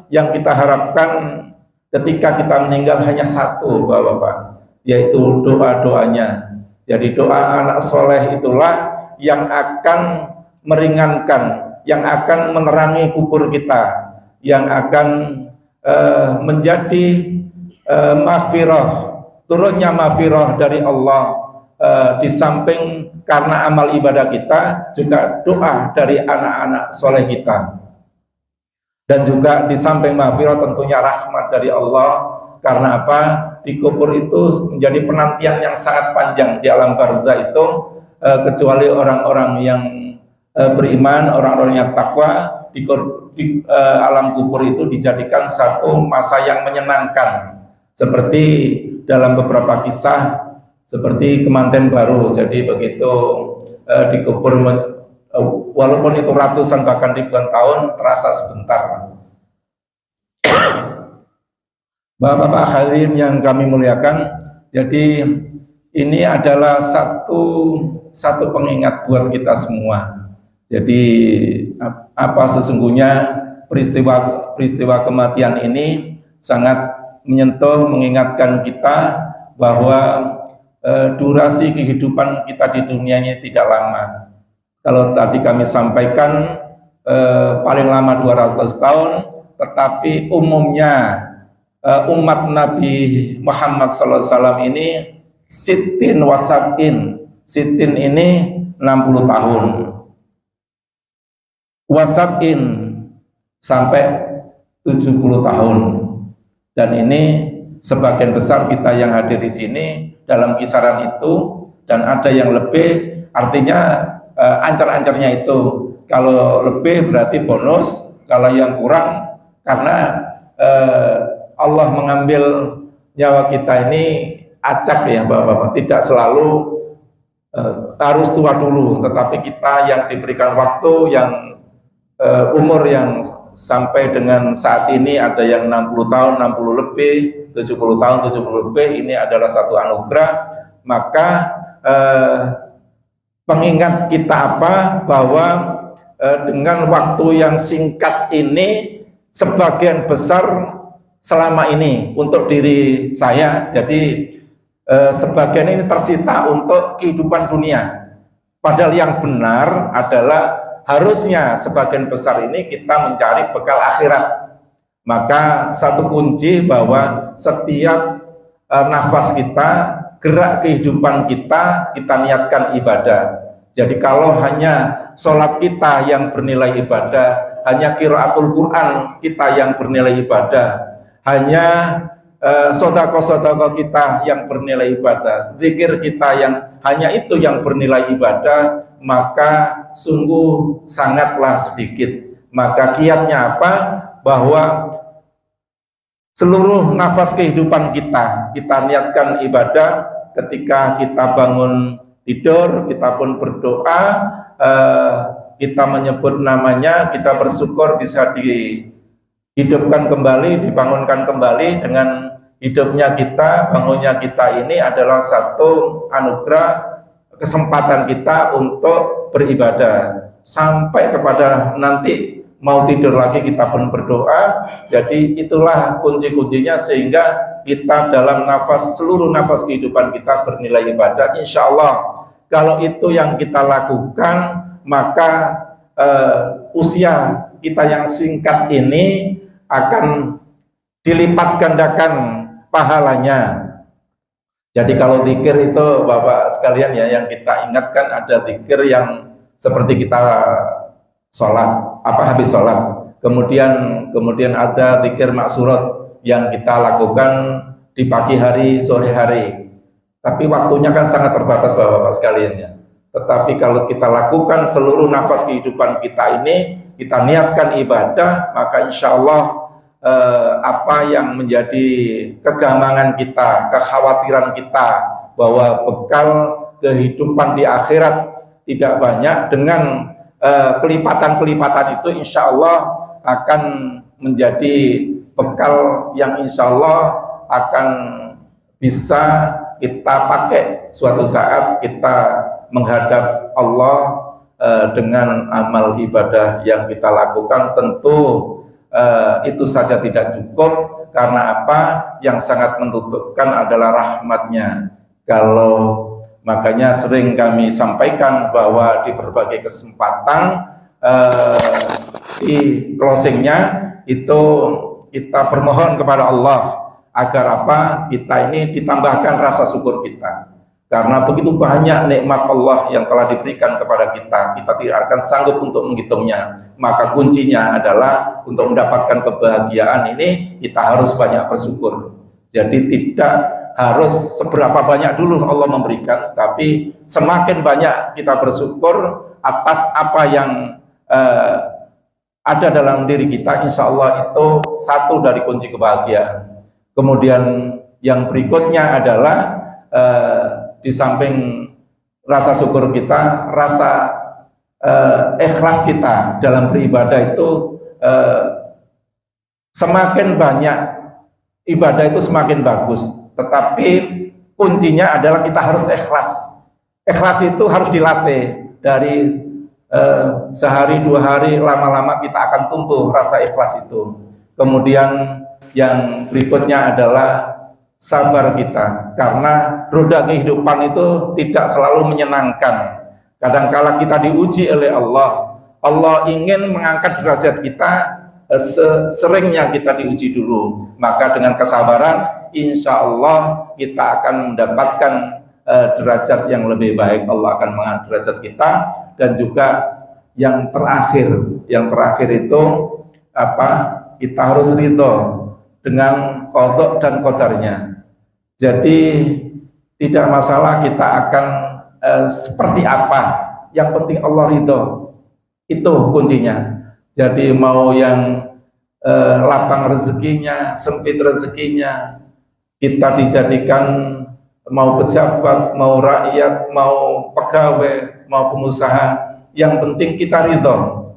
yang kita harapkan ketika kita meninggal hanya satu, Bapak-bapak, yaitu doa-doanya. Jadi doa anak soleh itulah yang akan meringankan, yang akan menerangi kubur kita, yang akan menjadi maghfirah, turunnya maghfirah dari Allah. Di samping karena amal ibadah kita, juga doa dari anak-anak soleh kita. Dan juga di samping maghfirah tentunya rahmat dari Allah. Karena apa? Di kubur itu menjadi penantian yang sangat panjang di alam barzah itu, kecuali orang-orang yang beriman, orang-orang yang takwa, di alam kubur itu dijadikan satu masa yang menyenangkan, seperti dalam beberapa kisah seperti kemanten baru. Jadi begitu dikubur, walaupun itu ratusan bahkan ribuan tahun, terasa sebentar. Bapak-bapak hadirin yang kami muliakan, jadi ini adalah satu pengingat buat kita semua. Jadi apa sesungguhnya peristiwa kematian ini sangat menyentuh, mengingatkan kita bahwa durasi kehidupan kita di dunia ini tidak lama. Kalau tadi kami sampaikan paling lama 200 tahun, tetapi umumnya umat Nabi Muhammad SAW ini sitin wasabin. Sitin ini 60 tahun, wasabin sampai 70 tahun. Dan ini sebagian besar kita yang hadir di sini dalam kisaran itu, dan ada yang lebih, artinya ancar-ancarnya itu. Kalau lebih berarti bonus, kalau yang kurang karena Allah mengambil nyawa kita ini acak ya Bapak-bapak, tidak selalu harus tua dulu, tetapi kita yang diberikan waktu, yang umur yang sampai dengan saat ini ada yang 60 tahun, 60 lebih, 70 tahun, 70 lebih, ini adalah satu anugerah. Maka pengingat kita apa? Bahwa dengan waktu yang singkat ini, sebagian besar selama ini untuk diri saya. Jadi sebagian ini tersita untuk kehidupan dunia. Padahal yang benar adalah harusnya sebagian besar ini kita mencari bekal akhirat. Maka satu kunci bahwa setiap nafas kita, gerak kehidupan kita niatkan ibadah. Jadi kalau hanya sholat kita yang bernilai ibadah, hanya qiraatul Quran kita yang bernilai ibadah, hanya sodako-sodako kita yang bernilai ibadah, zikir kita yang hanya itu yang bernilai ibadah, maka sungguh sangatlah sedikit. Maka kiatnya apa? Bahwa seluruh nafas kehidupan kita niatkan ibadah. Ketika kita bangun tidur, kita pun berdoa, kita menyebut namanya, kita bersyukur bisa dihidupkan kembali, dibangunkan kembali. Dengan hidupnya kita, bangunnya kita ini adalah satu anugerah, kesempatan kita untuk beribadah sampai kepada nanti mau tidur lagi kita pun berdoa. Jadi itulah kunci-kuncinya sehingga kita dalam seluruh nafas kehidupan kita bernilai ibadah. Insya Allah kalau itu yang kita lakukan, maka usia kita yang singkat ini akan dilipat gandakan pahalanya. Jadi kalau zikir itu Bapak sekalian ya, yang kita ingatkan ada zikir yang seperti kita sholat, habis sholat. Kemudian ada zikir maksurat yang kita lakukan di pagi hari, sore hari. Tapi waktunya kan sangat terbatas Bapak-Bapak sekalian ya. Tetapi kalau kita lakukan seluruh nafas kehidupan kita ini, kita niatkan ibadah, maka insya Allah apa yang menjadi kegamangan kita, kekhawatiran kita bahwa bekal kehidupan di akhirat tidak banyak, dengan kelipatan-kelipatan itu insya Allah akan menjadi bekal yang insya Allah akan bisa kita pakai suatu saat kita menghadap Allah dengan amal ibadah yang kita lakukan. Tentu itu saja tidak cukup, karena apa? Yang sangat menutupkan adalah rahmatnya. Makanya sering kami sampaikan bahwa di berbagai kesempatan di closingnya itu kita bermohon kepada Allah agar apa? Kita ini ditambahkan rasa syukur kita. Karena begitu banyak nikmat Allah yang telah diberikan kepada kita tidak akan sanggup untuk menghitungnya. Maka kuncinya adalah untuk mendapatkan kebahagiaan ini kita harus banyak bersyukur. Jadi tidak harus seberapa banyak dulu Allah memberikan, tapi semakin banyak kita bersyukur atas apa yang ada dalam diri kita, insya Allah itu satu dari kunci kebahagiaan. Kemudian yang berikutnya adalah di samping rasa syukur kita, rasa ikhlas kita dalam beribadah itu semakin banyak, ibadah itu semakin bagus. Tetapi kuncinya adalah kita harus ikhlas. Ikhlas itu harus dilatih. Dari sehari dua hari, lama-lama kita akan tumbuh rasa ikhlas itu. Kemudian yang berikutnya adalah sabar kita, karena roda kehidupan itu tidak selalu menyenangkan. Kadangkala kita diuji oleh Allah. Allah ingin mengangkat derajat kita, seringnya kita diuji dulu. Maka dengan kesabaran, insya Allah kita akan mendapatkan derajat yang lebih baik. Allah akan mengangkat derajat kita. Dan juga yang terakhir itu apa? Kita harus ridho dengan qadha dan qadarnya. Jadi tidak masalah kita akan seperti apa, yang penting Allah ridho, itu kuncinya. Jadi mau yang lapang rezekinya, sempit rezekinya, kita dijadikan mau pejabat, mau rakyat, mau pegawai, mau pengusaha, yang penting kita ridho,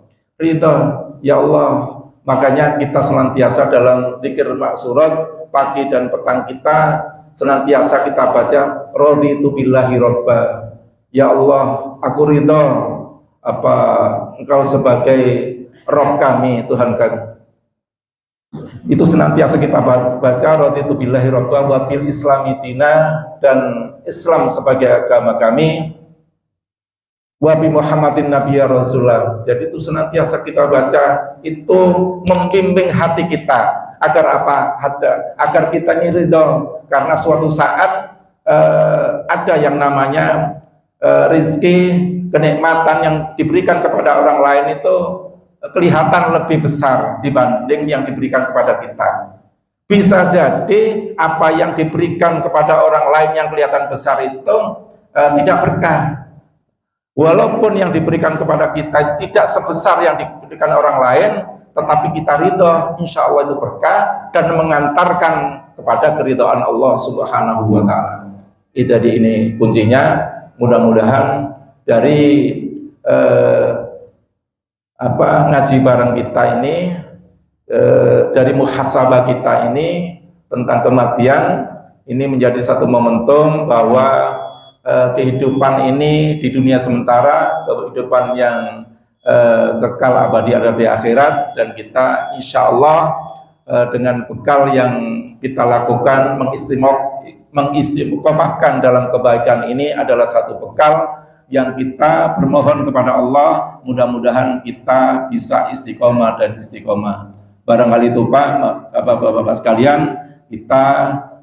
ya Allah. Makanya kita senantiasa dalam zikir maksurat pagi dan petang kita senantiasa kita baca raditu billahi robba, ya Allah aku ridho Engkau sebagai Rob kami, Tuhan kami. Itu senantiasa kita baca, raditu billahi rabba wa bil islami dina, dan Islam sebagai agama kami, wa bi Muhammadin nabiyya rasulullah. Jadi itu senantiasa kita baca, itu membimbing hati kita agar apa? Agar kita ini ridho, karena suatu saat ada yang namanya rizki, kenikmatan yang diberikan kepada orang lain itu kelihatan lebih besar dibanding yang diberikan kepada kita. Bisa jadi apa yang diberikan kepada orang lain yang kelihatan besar itu tidak berkah. Walaupun yang diberikan kepada kita tidak sebesar yang diberikan orang lain, tetapi kita ridho, insya Allah itu berkah dan mengantarkan kepada keridhaan Allah Subhanahu wa Ta'ala. Jadi ini kuncinya. Mudah-mudahan dari ngaji bareng kita ini, dari muhasabah kita ini tentang kematian, ini menjadi satu momentum bahwa kehidupan ini di dunia sementara, kehidupan yang kekal abadi ada di akhirat, dan kita insya Allah dengan bekal yang kita lakukan mengistiqomahkan dalam kebaikan ini adalah satu bekal yang kita bermohon kepada Allah, mudah-mudahan kita bisa istiqomah dan istiqomah. Barangkali itu Pak, Bapak-bapak sekalian, kita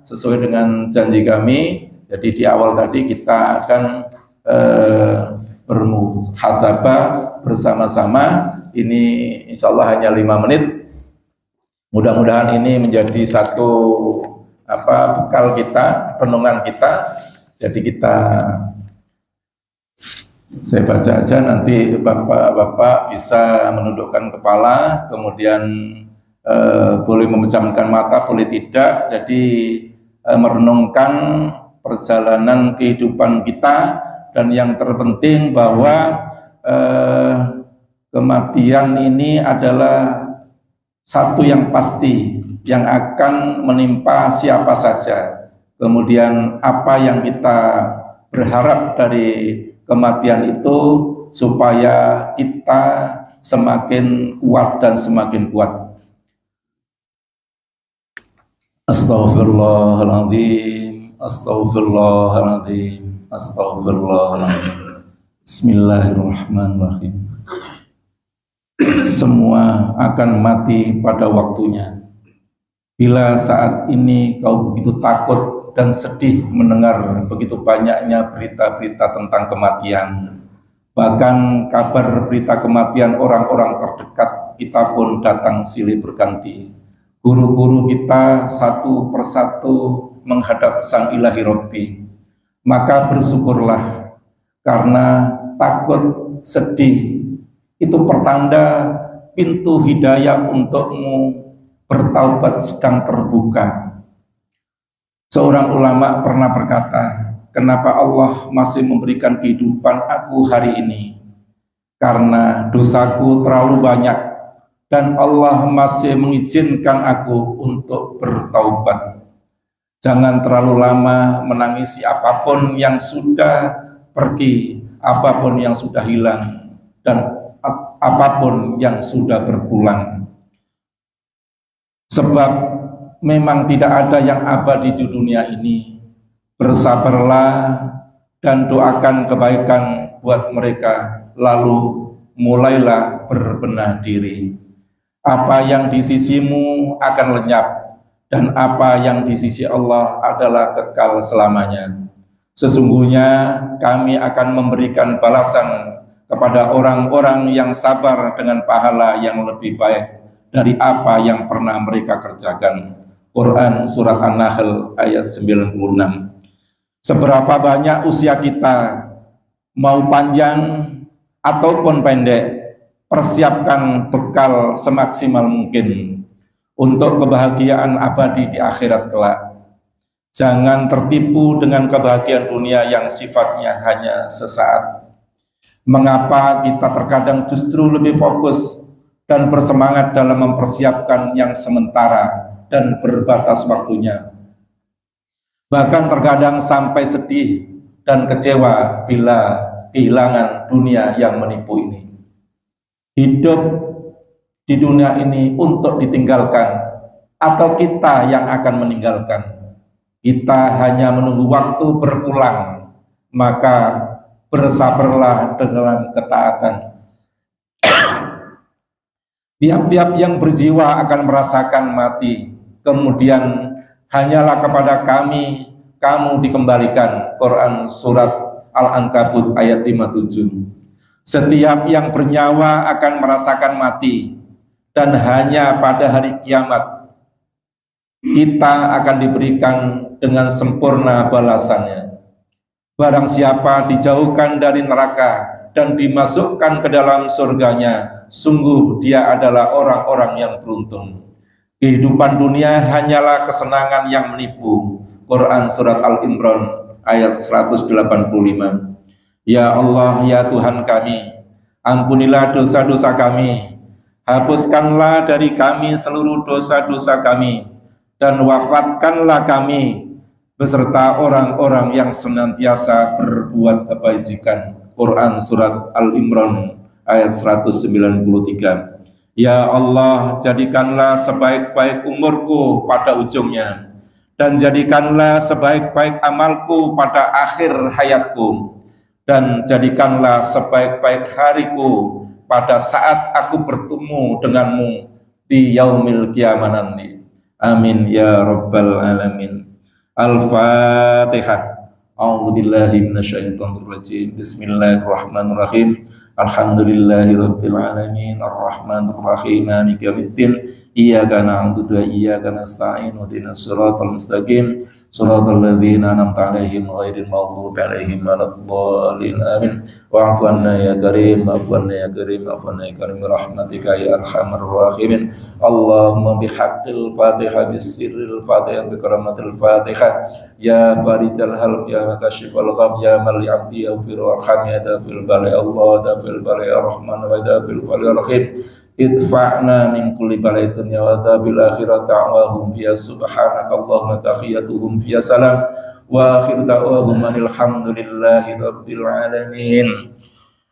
sesuai dengan janji kami, jadi di awal tadi kita akan bermuhasabah bersama-sama. Ini insya Allah hanya 5 menit. Mudah-mudahan ini menjadi satu bekal kita, renungan kita. Jadi saya baca aja, nanti Bapak-bapak bisa menundukkan kepala, kemudian boleh memejamkan mata, boleh tidak. Jadi merenungkan perjalanan kehidupan kita, dan yang terpenting bahwa kematian ini adalah satu yang pasti yang akan menimpa siapa saja. Kemudian apa yang kita berharap dari kematian itu supaya kita semakin kuat dan semakin kuat. Astaghfirullahaladzim, astaghfirullahaladzim, astaghfirullahaladzim. Bismillahirrahmanirrahim. Semua akan mati pada waktunya. Bila saat ini kau begitu takut dan sedih mendengar begitu banyaknya berita-berita tentang kematian, bahkan kabar berita kematian orang-orang terdekat kita pun datang silih berganti. Guru-guru kita satu persatu menghadap Sang Ilahi Rabbi. Maka bersyukurlah, karena takut, sedih itu pertanda pintu hidayah untukmu bertaubat sedang terbuka. Seorang ulama pernah berkata, kenapa Allah masih memberikan kehidupan aku hari ini? Karena dosaku terlalu banyak dan Allah masih mengizinkan aku untuk bertaubat. Jangan terlalu lama menangisi apapun yang sudah pergi, apapun yang sudah hilang, dan apapun yang sudah berpulang. Sebab memang tidak ada yang abadi di dunia ini. Bersabarlah dan doakan kebaikan buat mereka, lalu mulailah berbenah diri. Apa yang di sisimu akan lenyap, dan apa yang di sisi Allah adalah kekal selamanya. Sesungguhnya kami akan memberikan balasan kepada orang-orang yang sabar dengan pahala yang lebih baik dari apa yang pernah mereka kerjakan. Quran Surat An-Nahl ayat 96. Seberapa banyak usia kita, mau panjang ataupun pendek, persiapkan bekal semaksimal mungkin untuk kebahagiaan abadi di akhirat kelak. Jangan tertipu dengan kebahagiaan dunia yang sifatnya hanya sesaat. Mengapa kita terkadang justru lebih fokus dan bersemangat dalam mempersiapkan yang sementara dan berbatas waktunya. Bahkan terkadang sampai sedih dan kecewa bila kehilangan dunia yang menipu ini. Hidup di dunia ini untuk ditinggalkan, atau kita yang akan meninggalkan? Kita hanya menunggu waktu berpulang, maka bersabarlah dengan ketaatan. Tiap-tiap yang berjiwa akan merasakan mati, kemudian hanyalah kepada kami kamu dikembalikan. Quran surat Al-Ankabut ayat 57. Setiap yang bernyawa akan merasakan mati, dan hanya pada hari kiamat kita akan diberikan dengan sempurna balasannya. Barang siapa dijauhkan dari neraka dan dimasukkan ke dalam surganya, sungguh dia adalah orang-orang yang beruntung. Kehidupan dunia hanyalah kesenangan yang menipu. Quran surat Al-Imran ayat 185. Ya Allah, ya Tuhan kami, ampunilah dosa-dosa kami, hapuskanlah dari kami seluruh dosa-dosa kami, dan wafatkanlah kami beserta orang-orang yang senantiasa berbuat kebajikan. Quran surat Al-Imran ayat 193. Ya Allah, jadikanlah sebaik-baik umurku pada ujungnya, dan jadikanlah sebaik-baik amalku pada akhir hayatku, dan jadikanlah sebaik-baik hariku pada saat aku bertemu denganmu di yaumil qiyamah nanti. Amin ya rabbal alamin. Al-Fatihah. A'udzubillahi minasyaitonirrajim. Bismillahirrahmanirrahim. Alhamdulillahirabbil alamin arrahmanir rahim maliki yaumiddin. Iyyaka na'budu wa iyyaka nasta'in ihdinas siratal mustaqim siratal ladzina an'amta 'alaihim ghairil maghdubi 'alaihim waladdallin amin. Wa'fu 'anna ya karim, wa'fu 'anna ya karim, wa'fu 'anna ya karim birahmatika ya arhamar rahimin. Allahumma bihaqqil Fatihah bisirril Fatihah bi karamatil Fatihah ya farijal halb ya makashifal gham ya mali 'abdi yaghfir warham ya dafil bala Allah dafil bala ya rahman wa dafil bala rahim. Idfa'na min kulli balai dunya wa dhabil akhirati ta'wahum fiya subhanakallahumma tahiyyatuhum fiya salam wa akhir ta'wahum alhamdulillahi rabbil alamin.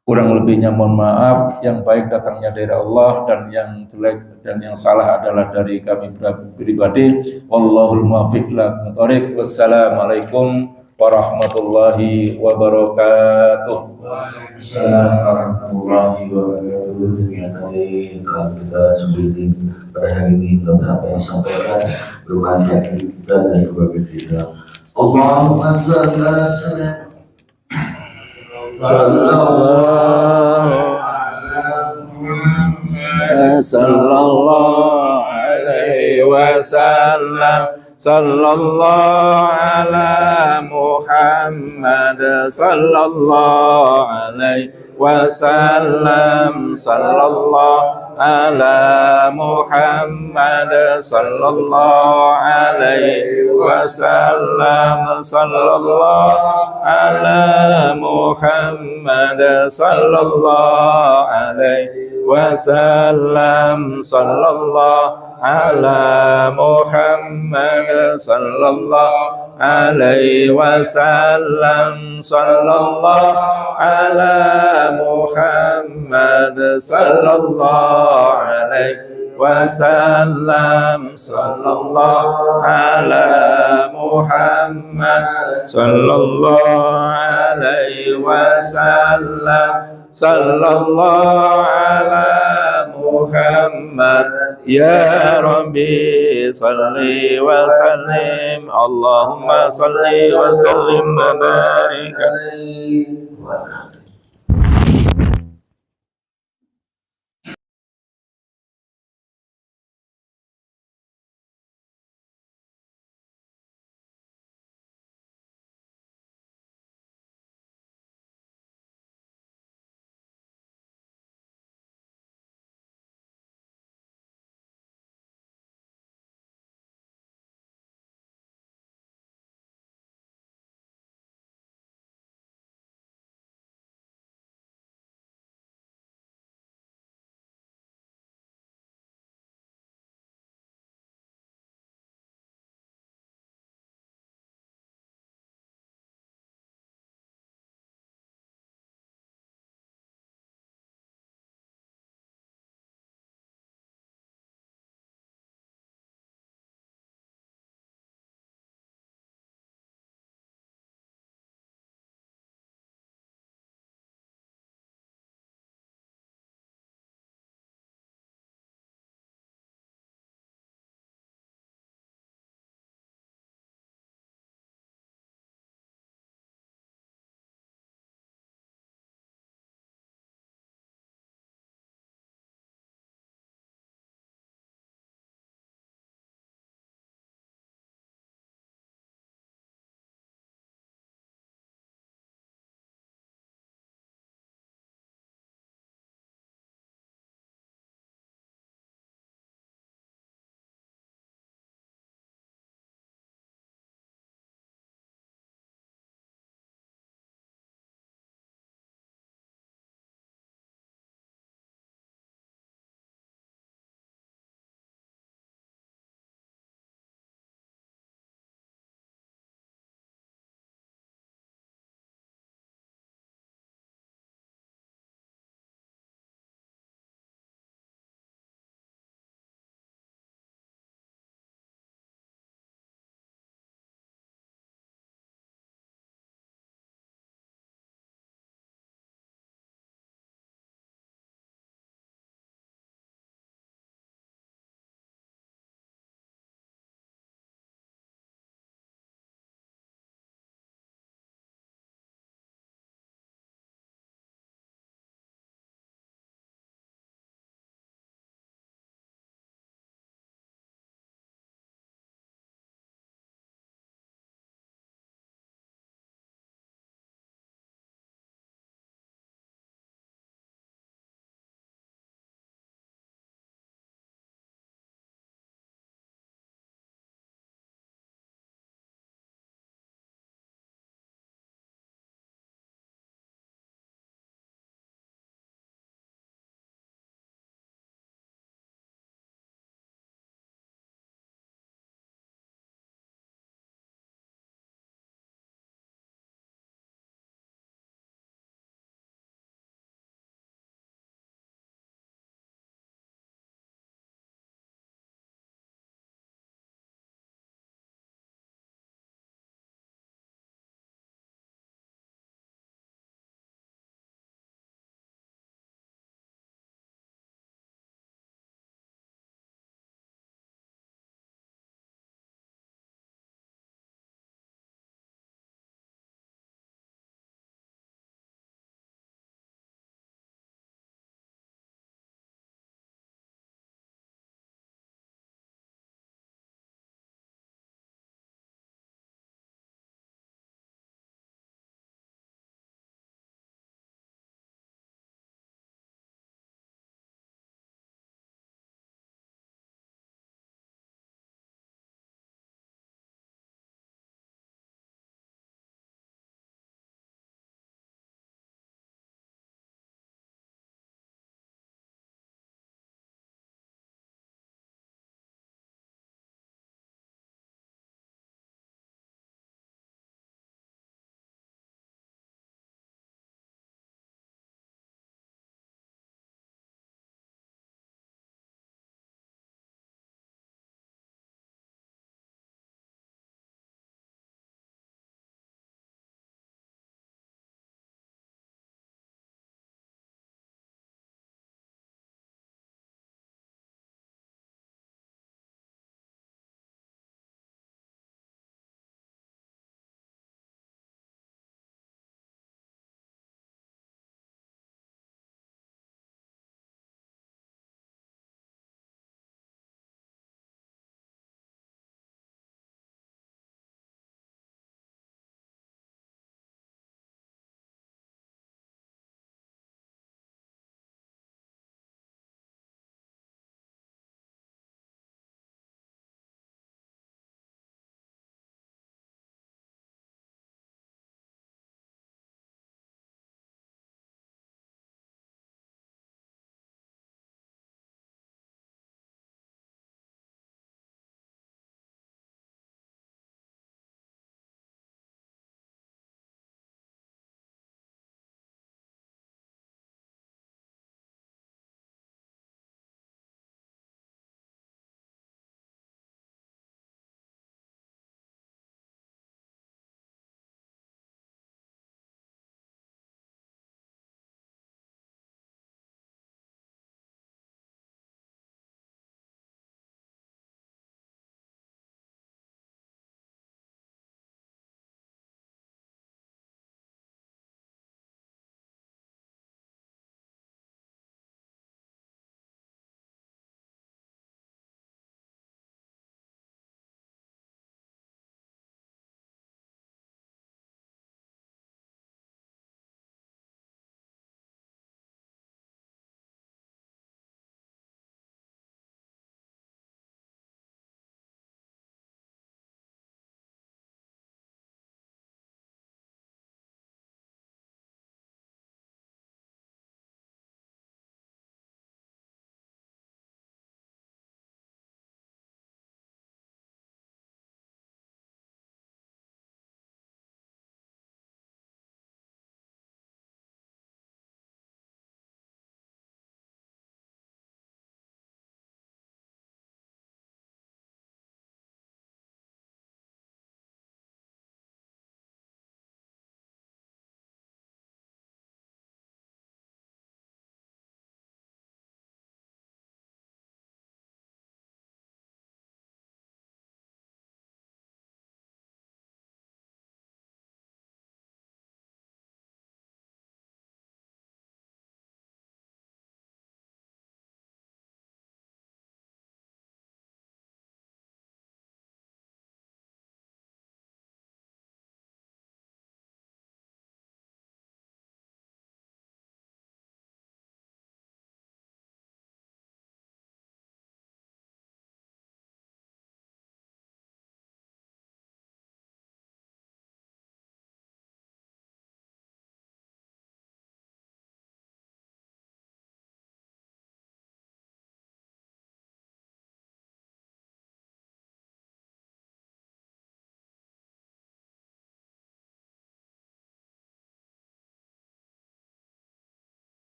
Kurang lebihnya mohon maaf, yang baik datangnya dari Allah dan yang jelek dan yang salah adalah dari kami pribadi. Wallahul muwaffiq ila aqwamit thoriq. Wassalamualaikum warahmatullahi wabarakatuh. Waalaikumsalam warahmatullahi wabarakatuh. Dengan tadi telah kita sebelum pada hari ini beberapa yang disampaikan bermanfaat bagi kita dan keluarga kita. Allahumma shalli ala sallallahu alaihi wasallam. Sallallahu ala Muhammad sallallahu alaihi wasallam. Sallallahu ala Muhammad sallallahu alaihi wasallam. Sallallahu ala Muhammad sallallahu alaihi wasallam. Sallallahu ala Muhammad sallallahu alaihi wasallam. Sallallahu ala Muhammad sallallahu alaihi wasallam. Sallallahu ala Muhammad sallallahu alaihi wasallam. Sallallahu ala Muhammad. Ya Rabbi salli wa sallim. Allahumma salli wa sallim wa barik alaihi.